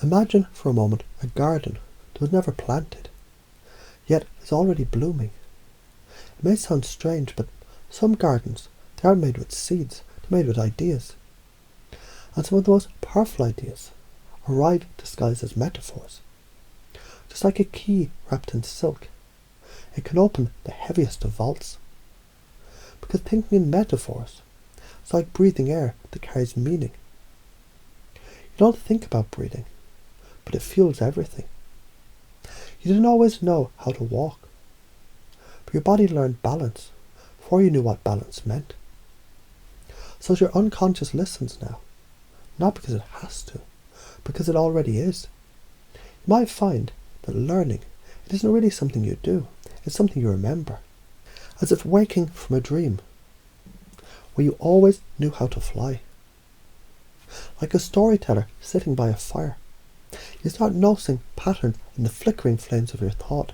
Imagine for a moment a garden that was never planted, yet is already blooming. It may sound strange, but some gardens, they aren't made with seeds, they're made with ideas. And some of the most powerful ideas arrive disguised as metaphors. Just like a key wrapped in silk, it can open the heaviest of vaults. Because thinking in metaphors is like breathing air that carries meaning. You don't think about breathing, but it fuels everything. You didn't always know how to walk, but your body learned balance before you knew what balance meant. So your unconscious listens now, not because it has to, because it already is. You might find that learning, it isn't really something you do, it's something you remember. As if waking from a dream, where you always knew how to fly. Like a storyteller sitting by a fire, you start noticing patterns in the flickering flames of your thought.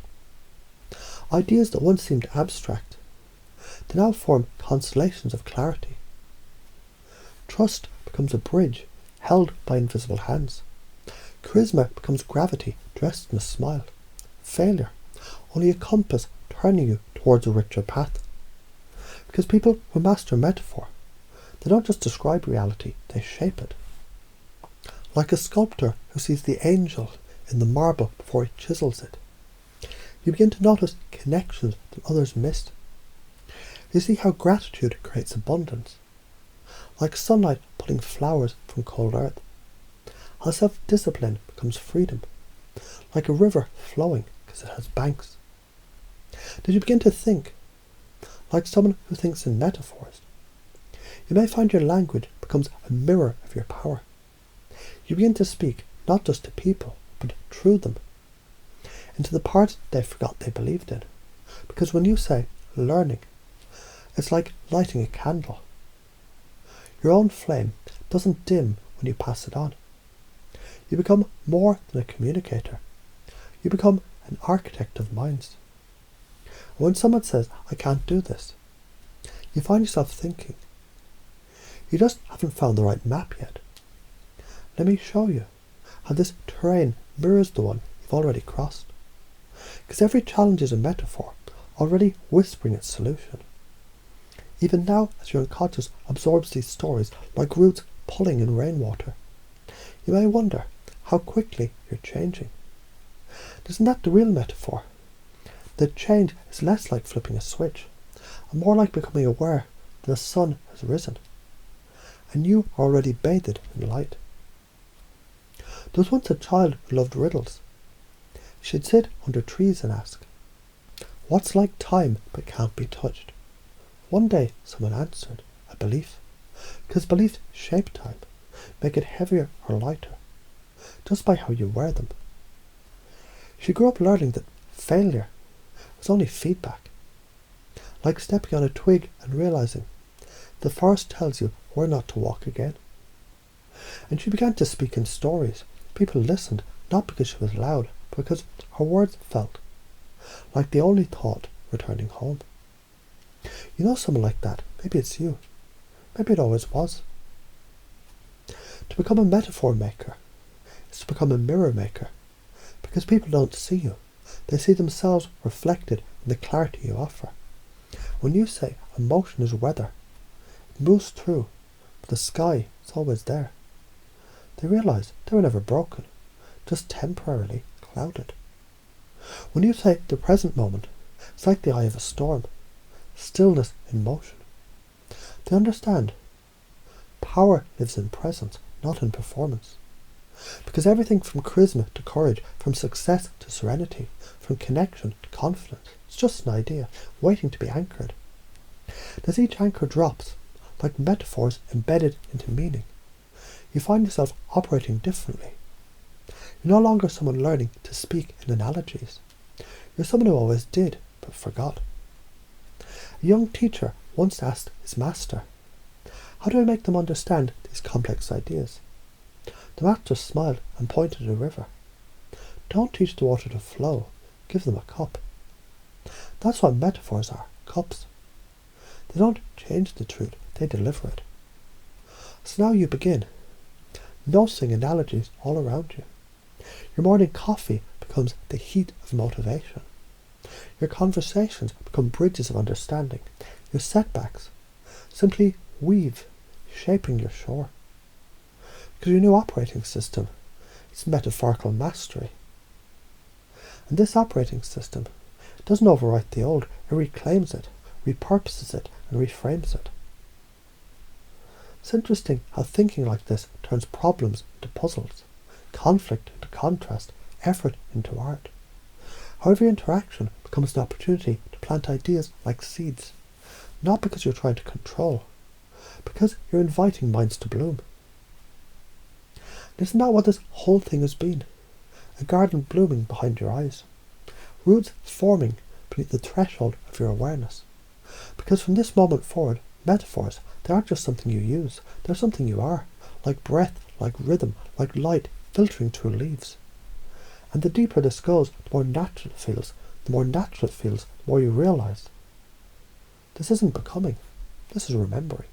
Ideas that once seemed abstract, they now form constellations of clarity. Trust becomes a bridge held by invisible hands. Charisma becomes gravity dressed in a smile. Failure, only a compass turning you towards a richer path. Because people who master metaphor, they don't just describe reality, they shape it. Like a sculptor who sees the angel in the marble before he chisels it. You begin to notice connections that others missed. You see how gratitude creates abundance. Like sunlight pulling flowers from cold earth. How self-discipline becomes freedom. Like a river flowing because it has banks. Did you begin to think like someone who thinks in metaphors? You may find your language becomes a mirror of your power. You begin to speak not just to people, but through them, into the parts they forgot they believed in. Because when you say learning, it's like lighting a candle. Your own flame doesn't dim when you pass it on. You become more than a communicator. You become an architect of minds. And when someone says, I can't do this, you find yourself thinking, you just haven't found the right map yet. Let me show you how this terrain mirrors the one you've already crossed. Because every challenge is a metaphor, already whispering its solution. Even now, as your unconscious absorbs these stories like roots pulling in rainwater, you may wonder how quickly you're changing. Isn't that the real metaphor? That change is less like flipping a switch, and more like becoming aware that the sun has risen, and you are already bathed in light. There was once a child who loved riddles. She'd sit under trees and ask, what's like time but can't be touched? One day someone answered, a belief. Because beliefs shape time, make it heavier or lighter, just by how you wear them. She grew up learning that failure was only feedback. Like stepping on a twig and realizing the forest tells you where not to walk again. And she began to speak in stories. People listened, not because she was loud, but because her words felt like the only thought returning home. You know someone like that. Maybe it's you. Maybe it always was. To become a metaphor maker is to become a mirror maker, because people don't see you. They see themselves reflected in the clarity you offer. When you say emotion is weather, it moves through, but the sky is always there. They realize they were never broken, just temporarily clouded. When you say the present moment, it's like the eye of a storm, stillness in motion. They understand power lives in presence, not in performance. Because everything from charisma to courage, from success to serenity, from connection to confidence, it's just an idea, waiting to be anchored. As each anchor drops, like metaphors embedded into meaning, you find yourself operating differently. You're no longer someone learning to speak in analogies. You're someone who always did, but forgot. A young teacher once asked his master, how do I make them understand these complex ideas? The master smiled and pointed at a river. Don't teach the water to flow, give them a cup. That's what metaphors are, cups. They don't change the truth, they deliver it. So now you begin, noticing analogies all around you. Your morning coffee becomes the heat of motivation. Your conversations become bridges of understanding. Your setbacks simply weave, shaping your shore. Because your new operating system is metaphorical mastery. And this operating system doesn't overwrite the old, it reclaims it, repurposes it, and reframes it. It's interesting how thinking like this turns problems into puzzles, conflict into contrast, effort into art. How every interaction becomes an opportunity to plant ideas like seeds, not because you're trying to control, because you're inviting minds to bloom. And isn't that what this whole thing has been? A garden blooming behind your eyes. Roots forming beneath the threshold of your awareness. Because from this moment forward, metaphors, they aren't just something you use, they're something you are, like breath, like rhythm, like light filtering through leaves. And the deeper this goes, the more natural it feels. The more natural it feels, the more you realise. This isn't becoming, this is remembering.